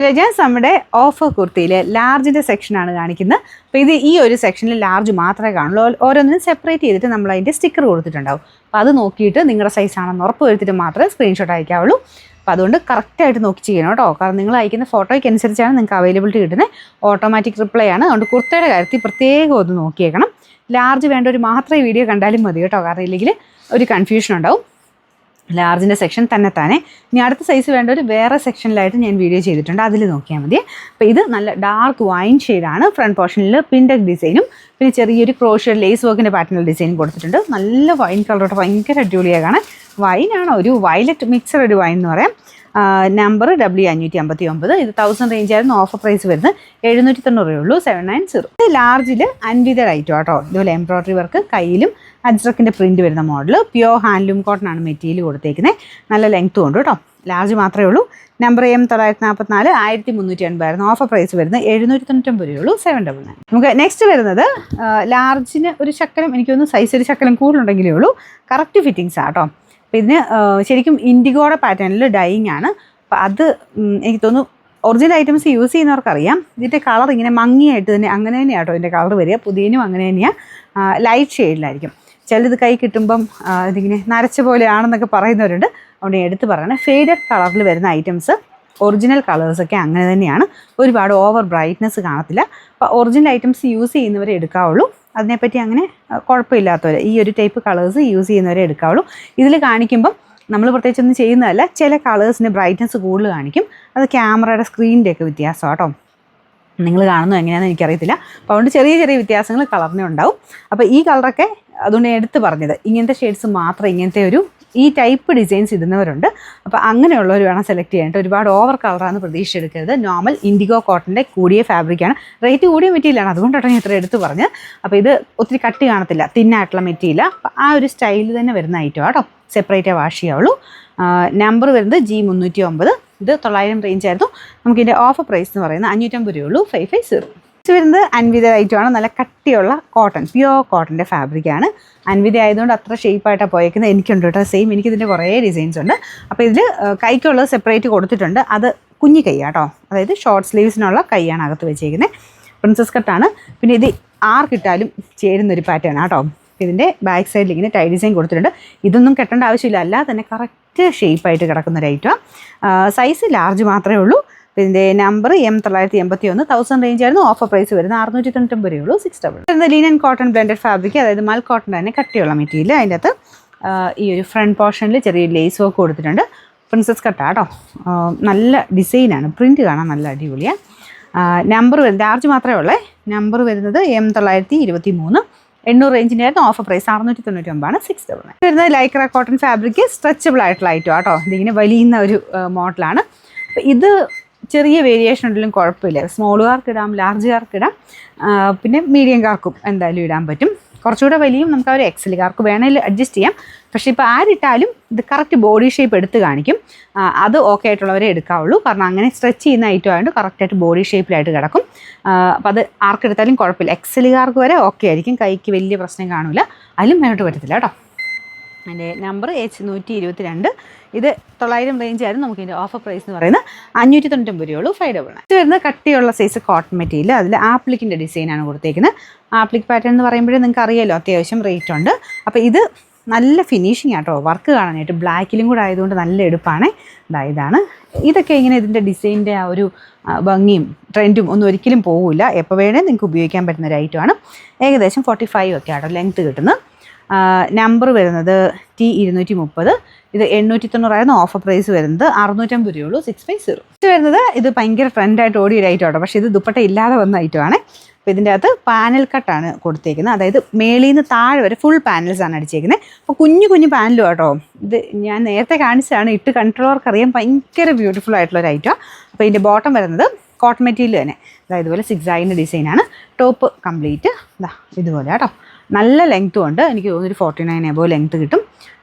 രജാസ് നമ്മുടെ ഓഫർ കുർത്തിയിൽ ലാർജിൻ്റെ സെക്ഷനാണ് കാണിക്കുന്നത്. അപ്പോൾ ഇത് ഈ ഒരു സെക്ഷനിൽ ലാർജ് മാത്രമേ കാണുള്ളൂ. ഓരോന്നിനും സെപ്പറേറ്റ് ചെയ്തിട്ട് നമ്മൾ അതിൻ്റെ സ്റ്റിക്കർ കൊടുത്തിട്ടുണ്ടാവും. അപ്പോൾ അത് നോക്കിയിട്ട് നിങ്ങളുടെ സൈസാണെന്ന് ഉറപ്പ് വരുത്തിയിട്ട് മാത്രമേ സ്ക്രീൻഷോട്ട് അയക്കാവുള്ളൂ. അപ്പോൾ അതുകൊണ്ട് കറക്റ്റായിട്ട് നോക്കി ചെയ്യണം കേട്ടോ. കാരണം നിങ്ങൾ അയക്കുന്ന ഫോട്ടോയ്ക്ക് അനുസരിച്ചാണ് നിങ്ങൾക്ക് അവൈലബിലിറ്റി കിട്ടുന്നത്. ഓട്ടോമാറ്റിക് റിപ്ലൈ ആണ്. അതുകൊണ്ട് കുർത്തയുടെ കാര്യത്തിൽ പ്രത്യേകം ഒന്ന് നോക്കിയേക്കണം. ലാർജ് വേണ്ടവർ മാത്രമേ വീഡിയോ കണ്ടാലും മതി കേട്ടോ. കാരണം ഇല്ലെങ്കിൽ ഒരു കൺഫ്യൂഷൻ ഉണ്ടാവും. ലാർജിൻ്റെ സെക്ഷൻ തന്നെ. ഇനി അടുത്ത സൈസ് വേണ്ട ഒരു വേറെ സെക്ഷനിലായിട്ട് ഞാൻ വീഡിയോ ചെയ്തിട്ടുണ്ട്, അതിൽ നോക്കിയാൽ മതി. അപ്പോൾ ഇത് നല്ല ഡാർക്ക് വൈൻ ഷെയ്ഡാണ്. ഫ്രണ്ട് പോർഷനിൽ പിൻഡക് ഡിസൈനും പിന്നെ ചെറിയൊരു ക്രോഷ്യ ലേസ് വർക്കിൻ്റെ പാറ്റേണിൽ ഡിസൈൻ കൊടുത്തിട്ടുണ്ട്. നല്ല വൈൻ കളറോട്ട് ഭയങ്കര അടിപൊളിയായി കാണാൻ. വൈനാണ്, ഒരു വയലറ്റ് മിക്സർ ഒരു വൈൻ എന്ന് പറയാം. Number W559. ഇത് 1000 റേഞ്ച് ആയിരുന്നു. ഓഫർ പ്രൈസ് വരുന്നത് 790 ഉള്ളൂ. 790. ഇത് ലാർജിൽ അൻവിതഡ് ഐറ്റം കേട്ടോ. ഇതുപോലെ എംബ്രോയ്ഡറി വർക്ക്, കയ്യിലും അജ്രക്കിൻ്റെ പ്രിൻറ്റ് വരുന്ന മോഡൽ. പ്യോർ ഹാൻഡ്ലൂം കോട്ടൺ ആണ് മെറ്റീരിയൽ കൊടുത്തേക്കുന്നത്. നല്ല ലെങ്ത്തും ഉണ്ട് കേട്ടോ. ലാർജ് മാത്രമേ ഉള്ളൂ. നമ്പർ M944 1380 ആയിരുന്നു. ഓഫർ പ്രൈസ് വരുന്നത് 790 ഉള്ളൂ. 799. നമുക്ക് നെക്സ്റ്റ് വരുന്നത് ലാർജിന് ഒരു ശക്കലം, എനിക്കൊന്ന് സൈസ് ഒരു ശക്കലം കൂടുതലുണ്ടെങ്കിലേ ഉള്ളൂ. കറക്റ്റ് ഫിറ്റിങ്സ് ആട്ടോ. അപ്പോൾ ഇതിന് ശരിക്കും ഇൻഡിഗോയുടെ പാറ്റേണിൽ ഡൈയിങ് ആണ്. അപ്പോൾ അത് എനിക്ക് തോന്നുന്നു ഒറിജിനൽ ഐറ്റംസ് യൂസ് ചെയ്യുന്നവർക്കറിയാം. ഇതിൻ്റെ കളർ ഇങ്ങനെ മങ്ങിയായിട്ട് തന്നെ അങ്ങനെ തന്നെയാണ് കേട്ടോ ഇതിൻ്റെ കളർ വരിക. പുതിയനും അങ്ങനെ തന്നെയാണ്, ലൈറ്റ് ഷെയ്ഡിലായിരിക്കും. ചിലത് കൈ കിട്ടുമ്പം ഇതിങ്ങനെ നരച്ച പോലെയാണെന്നൊക്കെ പറയുന്നവരുണ്ട്. അതുകൊണ്ട് എടുത്ത് പറയണേ, ഫെയ്ഡഡ് കളറിൽ വരുന്ന ഐറ്റംസ് ഒറിജിനൽ കളേഴ്സൊക്കെ അങ്ങനെ തന്നെയാണ്. ഒരുപാട് ഓവർ ബ്രൈറ്റ്നെസ് കാണത്തില്ല. അപ്പോൾ ഒറിജിനൽ ഐറ്റംസ് യൂസ് ചെയ്യുന്നവരെ എടുക്കാവുള്ളൂ. അതിനെപ്പറ്റി അങ്ങനെ കുഴപ്പമില്ലാത്തവർ, ഈ ഒരു ടൈപ്പ് കളേഴ്സ് യൂസ് ചെയ്യുന്നവരെ എടുക്കാവുള്ളൂ. ഇതിൽ കാണിക്കുമ്പം നമ്മൾ പ്രത്യേകിച്ചൊന്നും ചെയ്യുന്നതല്ല. ചില കളേഴ്സിന് ബ്രൈറ്റ്നെസ് കൂടുതൽ കാണിക്കും. അത് ക്യാമറയുടെ സ്ക്രീനിൻ്റെയൊക്കെ വ്യത്യാസം കേട്ടോ. നിങ്ങൾ കാണുന്നത് എങ്ങനെയാണെന്ന് എനിക്കറിയത്തില്ല. അപ്പോൾ അതുകൊണ്ട് ചെറിയ ചെറിയ വ്യത്യാസങ്ങൾ കളറിന് ഉണ്ടാവും. അപ്പോൾ ഈ കളറൊക്കെ അതുകൊണ്ട് എടുത്ത് പറഞ്ഞത്, ഇങ്ങനത്തെ ഷെയ്ഡ്സ് മാത്രം ഇങ്ങനത്തെ ഒരു ഈ ടൈപ്പ് ഡിസൈൻസ് ഇടുന്നവരുണ്ട്. അപ്പോൾ അങ്ങനെയുള്ളവർ വേണം സെലക്ട് ചെയ്യാനായിട്ട്. ഒരുപാട് ഓവർ കളറാണെന്ന് പ്രതീക്ഷിച്ചെടുക്കരുത്. നോർമൽ ഇൻഡിഗോ കോട്ടൻ്റെ കൂടിയ ഫാബ്രിക്കാണ്, റേറ്റ് കൂടിയ മെറ്റീരിയലാണ്. അതുകൊണ്ടാണ് ഞാൻ ഇത്ര എടുത്ത് പറഞ്ഞത്. അപ്പോൾ ഇത് ഒത്തിരി കട്ടി കാണത്തില്ല, തിന്നായിട്ടുള്ള മെറ്റീരിയൽ. അപ്പോൾ ആ ഒരു സ്റ്റൈലിൽ തന്നെ വരുന്ന ഐറ്റം കേട്ടോ. സെപ്പറേറ്റേ വാഷ് ചെയ്യാവുള്ളൂ. നമ്പർ വരുന്നത് G309. ഇത് 900 റേഞ്ച് ആയിരുന്നു. നമുക്കിതിൻ്റെ ഓഫർ പ്രൈസ് എന്ന് പറയുന്നത് 550 ഉള്ളൂ. 550. ഇത് വരുന്നത് അൻവിത ഐറ്റമാണ്. നല്ല കട്ടിയുള്ള കോട്ടൺ, പ്യുവർ കോട്ടൻ്റെ ഫാബ്രിക്കാണ്. അൻവിത ആയതുകൊണ്ട് അത്ര ഷേപ്പായിട്ടാണ് പോയേക്കുന്നത്. എനിക്കുണ്ട് കേട്ടോ സെയിം. എനിക്കിതിൻ്റെ കുറേ ഡിസൈൻസ് ഉണ്ട്. അപ്പോൾ ഇതിൽ കൈക്കുള്ളത് സെപ്പറേറ്റ് കൊടുത്തിട്ടുണ്ട്. അത് കുഞ്ഞി കൈയാട്ടോ, അതായത് ഷോർട്ട് സ്ലീവ്സിനുള്ള കൈയാണ് അകത്ത് വെച്ചേക്കുന്നത്. പ്രിൻസസ് കട്ടാണ്. പിന്നെ ഇത് ആർക്കിട്ടാലും ചേരുന്നൊരു പാറ്റേൺ ആട്ടോ. ഇതിൻ്റെ ബാക്ക് സൈഡിൽ ഇങ്ങനെ ടൈ ഡിസൈൻ കൊടുത്തിട്ടുണ്ട്. ഇതൊന്നും കെട്ടേണ്ട ആവശ്യമില്ല, അല്ലാതെ തന്നെ കറക്റ്റ് ഷേപ്പായിട്ട് കിടക്കുന്ന ഒരു ഐറ്റമാണ്. സൈസ് ലാർജ് മാത്രമേ ഉള്ളൂ. ഇതിൻ്റെ നമ്പർ M981. 1000 റേഞ്ച് ആയിരുന്നു. ഓഫർ പ്രൈസ് വരുന്നത് 699 ഉള്ളൂ. 600. വരുന്നത് ലിനൻ കോട്ടൺ ബ്ലെൻഡഡ് ഫാബ്രിക്, അതായത് മൽ കോട്ടൺ തന്നെ കട്ടിയുള്ള മെറ്റീരിയൽ. അതിൻ്റെ അകത്ത് ഈ ഒരു ഫ്രണ്ട് പോർഷനിൽ ചെറിയ ലേസ് വർക്ക് കൊടുത്തിട്ടുണ്ട്. പ്രിൻസസ് കട്ടാട്ടോ. നല്ല ഡിസൈനാണ്, പ്രിൻറ്റ് കാണാൻ നല്ല അടിപൊളിയാണ്. നമ്പർ വരുന്നത് ലാർജ് മാത്രമേ ഉള്ളേ. നമ്പർ വരുന്നത് M923. 800 റേഞ്ചിൻ്റെ ആയിരുന്നു. Offer price 699 600. വരുന്നത് ലൈക്ര കോട്ടൺ ഫാബ്രിക്, സ്ട്രെച്ചബിൾ ആയിട്ടുള്ള ഐറ്റം കേട്ടോ. ഇതിങ്ങനെ വലിയുന്ന ഒരു മോഡലാണ്. അപ്പോൾ ഇത് ചെറിയ വേരിയേഷൻ ഉണ്ടെങ്കിലും കുഴപ്പമില്ല. സ്മോളുകാർക്ക് ഇടാം, ലാർജുകാർക്ക് ഇടാം, പിന്നെ മീഡിയംകാർക്കും എന്തായാലും ഇടാൻ പറ്റും. കുറച്ചുകൂടെ വലിയും നമുക്ക് ഒരു എക്സലുകാർക്ക് വേണമെങ്കിൽ അഡ്ജസ്റ്റ് ചെയ്യാം. പക്ഷേ ഇപ്പോൾ ആരിട്ടാലും ഇത് കറക്റ്റ് ബോഡി ഷേപ്പ് എടുത്ത് കാണിക്കും. അത് ഓക്കെ ആയിട്ടുള്ളവരെ എടുക്കാവുള്ളൂ. കാരണം അങ്ങനെ സ്ട്രെച്ച് ചെയ്യുന്ന ഐറ്റം ആയതുകൊണ്ട് കറക്റ്റായിട്ട് ബോഡി ഷേപ്പിലായിട്ട് കിടക്കും. അപ്പോൾ അത് ആർക്കെടുത്താലും കുഴപ്പമില്ല. എക്സലുകാർക്ക് വരെ ഓക്കെ ആയിരിക്കും. കൈക്ക് വലിയ പ്രശ്നം കാണില്ല. അതിലും മേലോട്ട് വരത്തില്ല കേട്ടോ. അതിൻ്റെ നമ്പർ H122. ഇത് 900 റേഞ്ച് ആയിരുന്നു. നമുക്ക് ഇതിൻ്റെ ഓഫർ പ്രൈസ് എന്ന് പറയുന്നത് 599 ഉള്ളൂ. 599. ഇത് വരുന്നത് കട്ടിയുള്ള സൈസ് കോട്ടൺ മെറ്റീരിയൽ. അതിൽ ആപ്ലിക്കിൻ്റെ ഡിസൈനാണ് കൊടുത്തേക്കുന്നത്. ആപ്ലിക് പാറ്റേൺ എന്ന് പറയുമ്പോഴേ നിങ്ങൾക്ക് അറിയാമല്ലോ, അത്യാവശ്യം റേറ്റ് ഉണ്ട്. അപ്പോൾ ഇത് നല്ല ഫിനിഷിങ് ആട്ടോ. വർക്ക് കാണാനായിട്ട് ബ്ലാക്കിലും കൂടെ ആയതുകൊണ്ട് നല്ല എടുപ്പാണ്. ഇതാണ്. ഇതൊക്കെ ഇങ്ങനെ ഇതിൻ്റെ ഡിസൈനിൻ്റെ ആ ഒരു ഭംഗിയും ട്രെൻഡും ഒന്നും ഒരിക്കലും പോകില്ല. എപ്പോൾ വേണേൽ നിങ്ങൾക്ക് ഉപയോഗിക്കാൻ പറ്റുന്ന ഒരു ഐറ്റമാണ്. ഏകദേശം 45 ഒക്കെ ആട്ടോ ലെങ്ത്ത് കിട്ടുന്നത്. നമ്പർ വരുന്നത് T230. ഇത് 890 ആയിരുന്നു. ഓഫർ പ്രൈസ് വരുന്നത് 650 ഉള്ളൂ. 650. ഇത് വരുന്നത് ഇത് ഭയങ്കര ട്രെൻഡായിട്ട് ഓടിയ ഒരു ഐറ്റം ആട്ടോ. പക്ഷേ ഇത് ദുപ്പട്ട ഇല്ലാതെ വന്ന ഐറ്റമാണ്. അപ്പോൾ ഇതിൻ്റെ അകത്ത് പാനൽ കട്ടാണ് കൊടുത്തേക്കുന്നത്. അതായത് മേളിൽ നിന്ന് താഴെ വരെ ഫുൾ പാനൽസാണ് അടിച്ചേക്കുന്നത്. അപ്പോൾ കുഞ്ഞു കുഞ്ഞു പാനലും കേട്ടോ. ഇത് ഞാൻ നേരത്തെ കാണിച്ചതാണ്. ഇട്ട് കണ്ടിട്ടുള്ളവർക്കറിയാം ഭയങ്കര ബ്യൂട്ടിഫുൾ ആയിട്ടുള്ളൊരു ഐറ്റമാണ്. അപ്പോൾ ഇതിൻ്റെ ബോട്ടം വരുന്നത് കോട്ടൺ മെറ്റീരിയൽ തന്നെ. അതായത് ഇതുപോലെ സിക്സായിൻ്റെ ഡിസൈനാണ്. ടോപ്പ് കംപ്ലീറ്റ് ഇതുപോലെ കേട്ടോ. നല്ല ലെങ്ത്തും ഉണ്ട്. എനിക്ക് തോന്നുന്നൊരു 49 എബോ ലെങ്ത്ത് കിട്ടും.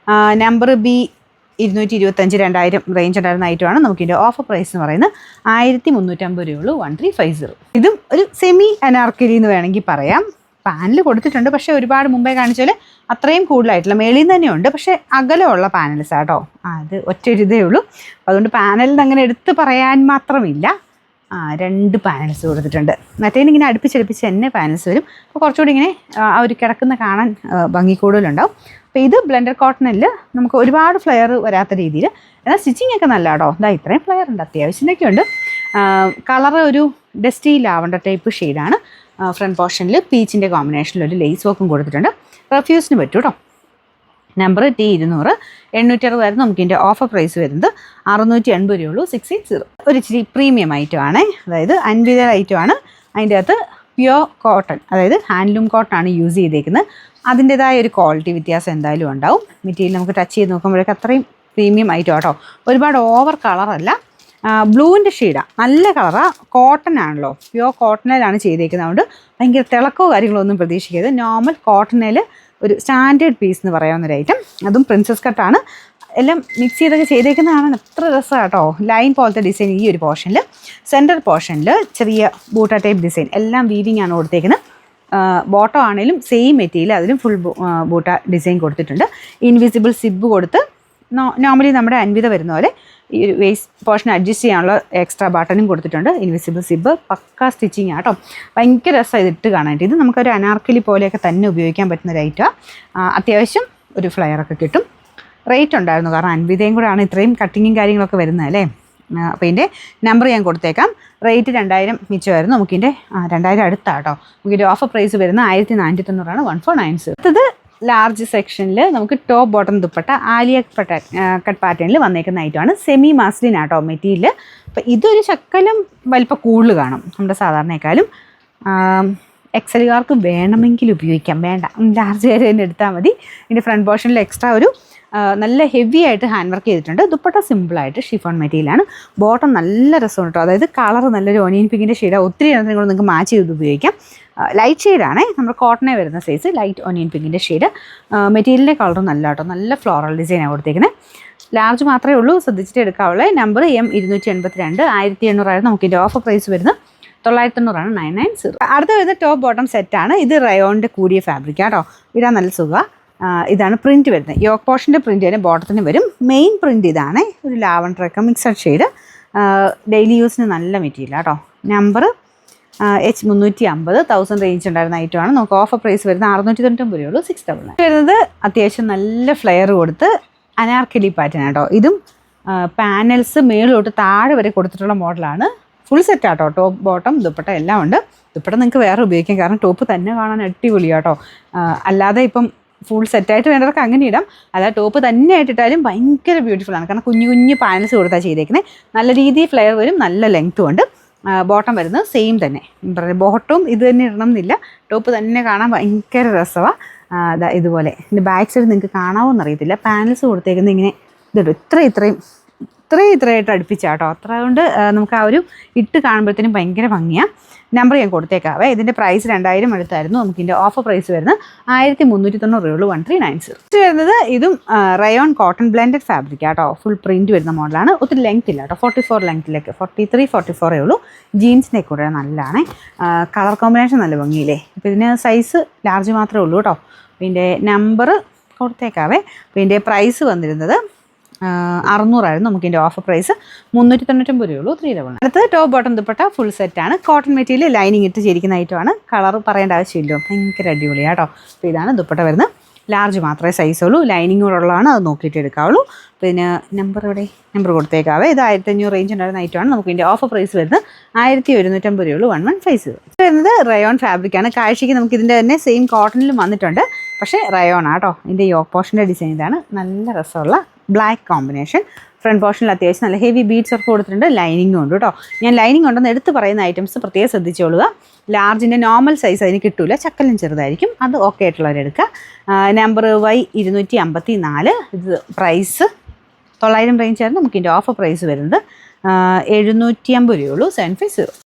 നമ്പർ B225 2000 റേഞ്ച് ഉണ്ടായിരുന്ന ഐറ്റമാണ്. നമുക്കിതിൻ്റെ ഓഫർ പ്രൈസ് എന്ന് പറയുന്നത് 1350 ഉള്ളൂ. 1350. ഇതും ഒരു സെമി അനാർക്കലി എന്ന് വേണമെങ്കിൽ പറയാം. പാനൽ കൊടുത്തിട്ടുണ്ട്, പക്ഷേ ഒരുപാട് മുമ്പേ കാണിച്ചാൽ അത്രയും കൂടുതലായിട്ടില്ല. മേളിൽ നിന്ന് തന്നെയുണ്ട്, പക്ഷേ അകലമുള്ള പാനൽസ് ആട്ടോ. അത് ഒറ്റ ഇതേ ഉള്ളൂ. അതുകൊണ്ട് പാനലിന് അങ്ങനെ എടുത്ത് പറയാൻ മാത്രമില്ല. 2 പാനൽസ് കൊടുത്തിട്ടുണ്ട്. മറ്റേതിന് ഇങ്ങനെ അടുപ്പിച്ചടുപ്പിച്ച് തന്നെ പാനൽസ് വരും. അപ്പോൾ കുറച്ചുകൂടി ഇങ്ങനെ ആ ഒരു കിടക്കുന്ന കാണാൻ ഭംഗി കൂടുതലുണ്ടാവും. അപ്പോൾ ഇത് ബ്ലെൻഡർ കോട്ടണിൽ നമുക്ക് ഒരുപാട് ഫ്ലെയർ വരാത്ത രീതിയിൽ, എന്നാൽ സ്റ്റിച്ചിങ് ഒക്കെ നല്ല കേട്ടോ. ഇതാ ഇത്രയും ഫ്ലെയർ ഉണ്ട്, അത്യാവശ്യമൊക്കെ ഉണ്ട്. കളറ് ഒരു ഡസ്റ്റി ലാവണ്ടർ ടൈപ്പ് ഷെയ്ഡാണ്. ഫ്രണ്ട് പോർഷനിൽ പീച്ചിൻ്റെ കോമ്പിനേഷനിൽ ഒരു ലേസ് വർക്കും കൊടുത്തിട്ടുണ്ട്. റെഫ്യൂസിന് പറ്റും കേട്ടോ. നമ്പർ T200, 860 നമുക്ക് ഇതിൻ്റെ ഓഫർ പ്രൈസ് വരുന്നത് 680 രൂപയുള്ളൂ. 680 ഒരു ഇച്ചിരി പ്രീമിയം ഐറ്റം ആണ്, അതായത് 50 ഐറ്റമാണ്. അതിൻ്റെ അകത്ത് പ്യുവർ കോട്ടൺ, അതായത് ഹാൻഡ്ലൂം കോട്ടൺ ആണ് യൂസ് ചെയ്തേക്കുന്നത്. അതിൻ്റെതായ ഒരു ക്വാളിറ്റി വ്യത്യാസം എന്തായാലും ഉണ്ടാവും. മെറ്റീരിയൽ നമുക്ക് ടച്ച് ചെയ്ത് നോക്കുമ്പോഴേക്ക് അത്രയും പ്രീമിയം ഐറ്റം കേട്ടോ. ഒരുപാട് ഓവർ കളറല്ല, ബ്ലൂവിൻ്റെ ഷെയ്ഡാണ്, നല്ല കളറാണ്. കോട്ടൺ ആണല്ലോ, പ്യുവർ കോട്ടണിലാണ് ചെയ്തേക്കുന്നത്. അതുകൊണ്ട് ഭയങ്കര തിളക്കോ കാര്യങ്ങളോ ഒന്നും പ്രതീക്ഷിക്കരുത്. നോർമൽ കോട്ടണിൽ ഒരു സ്റ്റാൻഡേർഡ് പീസ് എന്ന് പറയാവുന്നൊരു ഐറ്റം. അതും പ്രിൻസസ് കട്ടാണ്. എല്ലാം മിക്സ് ചെയ്തൊക്കെ ചെയ്തേക്കുന്നതാണ്. എത്ര രസമാണ് കേട്ടോ. ലൈൻ പോലത്തെ ഡിസൈൻ ഈ ഒരു പോർഷനിൽ, സെൻറ്റർ പോർഷനിൽ ചെറിയ ബൂട്ട ടൈപ്പ് ഡിസൈൻ, എല്ലാം വീവിങ് ആണ് കൊടുത്തേക്കുന്നത്. ബോട്ടം ആണെങ്കിലും സെയിം മെറ്റീരിയൽ, അതിലും ഫുൾ ബൂട്ട ഡിസൈൻ കൊടുത്തിട്ടുണ്ട്. ഇൻവിസിബിൾ സിബ് കൊടുത്ത് നോർമലി നമ്മുടെ 50 വരുന്ന പോലെ ഈ ഒരു വേസ്റ്റ് പോർഷൻ അഡ്ജസ്റ്റ് ചെയ്യാനുള്ള എക്സ്ട്രാ ബട്ടണും കൊടുത്തിട്ടുണ്ട്. ഇൻവിസിബിൾ സിബ്, പക്ക സ്റ്റിച്ചിങ് ആട്ടോ. ഭയങ്കര രസമാണ് ഇതിട്ട് കാണാനായിട്ട്. ഇത് നമുക്കൊരു അനാർക്കലി പോലെയൊക്കെ തന്നെ ഉപയോഗിക്കാൻ പറ്റുന്ന ഒരു ഐറ്റമാണ്. അത്യാവശ്യം ഒരു ഫ്ലെയറൊക്കെ കിട്ടും. റേറ്റ് ഉണ്ടായിരുന്നു, കാരണം 50 കൂടെയാണ് ഇത്രയും കട്ടിങ്ങും കാര്യങ്ങളൊക്കെ വരുന്നത് അല്ലേ. അപ്പോൾ ഇതിൻ്റെ നമ്പർ ഞാൻ കൊടുത്തേക്കാം. റേറ്റ് 2000 മിച്ചമായിരുന്നു. നമുക്കിതിൻ്റെ 2000 അടുത്താട്ടോ. നമുക്കിൻ്റെ ഓഫർ പ്രൈസ് വരുന്നത് 1490 1490. അടുത്തത് ലാർജ് സെക്ഷനിൽ നമുക്ക് top bottom dupatta Alia cut പാറ്റേണിൽ വന്നേക്കുന്ന ഐറ്റമാണ്. സെമി മാസ്ലിൻ ആട്ടോ മെറ്റീരിയൽ. അപ്പോൾ ഇതൊരു ശക്കലം വലിപ്പം കൂടുതൽ കാണും നമ്മുടെ സാധാരണയെക്കാളും. എക്സലുകാർക്ക് വേണമെങ്കിൽ ഉപയോഗിക്കാം, വേണ്ട ലാർജ് വരെ തന്നെ എടുത്താൽ മതി. ഇതിൻ്റെ ഫ്രണ്ട് പോർഷനിൽ എക്സ്ട്രാ ഒരു നല്ല ഹെവി ആയിട്ട് ഹാൻഡ് വർക്ക് ചെയ്തിട്ടുണ്ട്. ദുപ്പട്ട സിമ്പിളായിട്ട് ഷിഫോൺ മെറ്റീരിയലാണ്. ബോട്ടം നല്ല രസമുണ്ട് കേട്ടോ. അതായത് കളർ നല്ലൊരു ഓണിയൻ പിങ്കിൻ്റെ ഷെയ്ഡാണ്. ഒത്തിരി എണ്ണത്തിന് കൂടെ നിങ്ങൾക്ക് മാച്ച് ചെയ്ത് ഉപയോഗിക്കാം. ലൈറ്റ് ഷെയ്ഡാണേ, നമ്മൾ കോട്ടണേ വരുന്ന സൈസ്, ലൈറ്റ് ഓണിയൻ പിങ്കിൻ്റെ ഷെയ്ഡ്. മെറ്റീരിയലിൻ്റെ കളറും നല്ല കേട്ടോ. നല്ല ഫ്ലോറൽ ഡിസൈനാണ് കൊടുത്തേക്കുന്നത്. ലാർജ് മാത്രമേ ഉള്ളൂ, ശ്രദ്ധിച്ചിട്ട് എടുക്കാവുള്ളൂ. നമ്പർ M282, 1800 നമുക്കിൻ്റെ ഓഫർ പ്രൈസ് വരുന്നത് 990 990. അടുത്ത വരുന്ന ടോപ്പ് ബോട്ടം സെറ്റാണ്. ഇത് റയോണിൻ്റെ കൂടിയ ഫാബ്രിക് കേട്ടോ. ഇടാൻ നല്ല സുഖമാണ്. ഇതാണ് പ്രിൻറ്റ് വരുന്നത്. യോക്ക് പോർഷൻ്റെ പ്രിൻറ്റ് തന്നെ ബോട്ടത്തിന് വരും. മെയിൻ പ്രിൻറ്റ് ഇതാണ്, ഒരു ലാവണ്ടറൊക്കെ മിക്സഡ് ഷെയ്ഡ്. ഡെയിലി യൂസിന് നല്ല മെറ്റീരിയൽ കേട്ടോ. നമ്പർ H350, 1000 റേഞ്ച് ഉണ്ടായിരുന്ന ഐറ്റമാണ്. നമുക്ക് ഓഫർ പ്രൈസ് വരുന്നത് 699 രൂപയുള്ളൂ. 699 വരുന്നത് അത്യാവശ്യം നല്ല ഫ്ലെയർ കൊടുത്ത് അനാർക്കലി പാറ്റേൺ കേട്ടോ. ഇതും പാനൽസ് മേളിലോട്ട് താഴെ വരെ കൊടുത്തിട്ടുള്ള മോഡലാണ്. ഫുൾ സെറ്റ് ആട്ടോ. ടോപ്പ് ബോട്ടം ദുപ്പട്ട എല്ലാം ഉണ്ട്. ദുപ്പട്ട നിങ്ങൾക്ക് വേറെ ഉപയോഗിക്കാം, കാരണം ടോപ്പ് തന്നെ കാണാൻ അടിപൊളിയാട്ടോ. അല്ലാതെ ഇപ്പം ഫുൾ സെറ്റായിട്ട് വേണ്ടവർക്ക് അങ്ങനെ ഇടാം. അല്ലാതെ ടോപ്പ് തന്നെ ആയിട്ടിട്ടാലും ഭയങ്കര ബ്യൂട്ടിഫുൾ ആണ്, കാരണം കുഞ്ഞു കുഞ്ഞു പാനൽസ് കൊടുത്താൽ ചെയ്തേക്കുന്നത്. നല്ല രീതിയിൽ ഫ്ലെയർ വരും, നല്ല ലെങ്ത്തും ഉണ്ട്. ബോട്ടം വരുന്നത് സെയിം തന്നെ. ബോട്ടവും ഇത് തന്നെ ഇടണം എന്നില്ല, ടോപ്പ് തന്നെ കാണാൻ ഭയങ്കര രസമാണ്. ഇതുപോലെ ഇതിൻ്റെ ബാക്ക് സൈഡ് നിങ്ങൾക്ക് കാണാമോന്ന് അറിയത്തില്ല. പാനൽസ് കൊടുത്തേക്കുന്നത് ഇങ്ങനെ ഇതുണ്ട്, ഇത്രയായിട്ട് അടുപ്പിച്ചാട്ടോ. അത്ര കൊണ്ട് നമുക്ക് ആ ഒരു ഇട്ട് കാണുമ്പോഴത്തേനും ഭയങ്കര ഭംഗിയാണ്. നമ്പർ ഞാൻ കൊടുത്തേക്കാവേ. ഇതിൻ്റെ പ്രൈസ് 2000 അടുത്തായിരുന്നു. നമുക്കിതിൻ്റെ ഓഫർ പ്രൈസ് വരുന്നത് 1390 രൂപയുള്ളൂ. 1390 വരുന്നത്. ഇതും റയോൺ കോട്ടൺ ബ്ലെൻഡഡ് ഫാബ്രിക് ആട്ടോ. ഫുൾ പ്രിൻറ്റ് വരുന്ന മോഡലാണ്. ഒത്തിരി ലെങ്ത് ഇല്ല കേട്ടോ. 44 ലെങ്ത്തിലേക്ക്, 43 44 ഉള്ളൂ. ജീൻസിൻ്റെ കൂടെ നല്ലതാണ്. കളർ കോമ്പിനേഷൻ നല്ല ഭംഗിയില്ലേ. അപ്പോൾ ഇതിന് സൈസ് ലാർജ് മാത്രമേ ഉള്ളൂ കേട്ടോ. ഇതിൻ്റെ നമ്പർ കൊടുത്തേക്കാവേ. അപ്പോൾ ഇതിൻ്റെ പ്രൈസ് വന്നിരുന്നത് 600 ആയിരുന്നു. നമുക്കിതിൻ്റെ ഓഫർ പ്രൈസ് 399 രൂപയുള്ളൂ. 399. അടുത്തത് ടോപ്പ് ബോട്ടം ദുപ്പട്ട ഫുൾ സെറ്റാണ്. കോട്ടൺ മെറ്റീരിയൽ ലൈനിങ് ഇട്ട് ചേരിക്കുന്ന ഐറ്റമാണ്. കളർ പറയേണ്ട ആവശ്യമില്ലോ, ഭയങ്കര അടിപൊളിയാണ് കേട്ടോ. അപ്പോൾ ഇതാണ് ദുപ്പട്ട വരുന്നത്. ലാർജ് മാത്രമേ സൈസ് ഉള്ളൂ. ലൈനിങ് കൂടെ ഉള്ളതാണ്, അത് നോക്കിയിട്ട് എടുക്കാവുള്ളൂ. പിന്നെ നമ്പർ കൊടുത്തേക്കാവേ. ഇത് 1500 റേഞ്ച് ഉണ്ടായിരുന്ന ഐറ്റമാണ്. നമുക്ക് ഇതിൻ്റെ ഓഫർ പ്രൈസ് വരുന്നത് 1150 രൂപയുള്ളൂ. 1150 വരുന്നത് റയോൺ ഫാബ്രിക്കാണ്. കാഴ്ചയ്ക്ക് നമുക്ക് ഇതിൻ്റെ തന്നെ സെയിം കോട്ടണിലും വന്നിട്ടുണ്ട്, പക്ഷേ റയോൺ ആട്ടോ. ഇതിൻ്റെ യോക്ക് പോർഷൻ്റെ ഡിസൈൻ ഇതാണ്. നല്ല രസമുള്ള ബ്ലാക്ക് കോമ്പിനേഷൻ. ഫ്രണ്ട് പോർഷനിൽ അത്യാവശ്യം നല്ല ഹെവി ബീഡ്സ് ഒക്കെ കൊടുത്തിട്ടുണ്ട്. ലൈനിങ്ങും ഉണ്ട് കേട്ടോ. ഞാൻ ലൈനിങ് ഉണ്ടെന്ന് എടുത്ത് പറയുന്ന ഐറ്റംസ് പ്രത്യേകം ശ്രദ്ധിച്ചോളുക. ലാർജിൻ്റെ നോർമൽ സൈസ് അതിന് കിട്ടില്ല, ചക്കലും ചെറുതായിരിക്കും, അത് ഓക്കെ ആയിട്ടുള്ളവരെടുക്കുക. Number Y254. ഇത് പ്രൈസ് 900 റേഞ്ച് ആയിരുന്നു. നമുക്ക് ഇതിൻ്റെ ഓഫർ പ്രൈസ് വരുന്നത് 750 രൂപയുള്ളൂ. 750.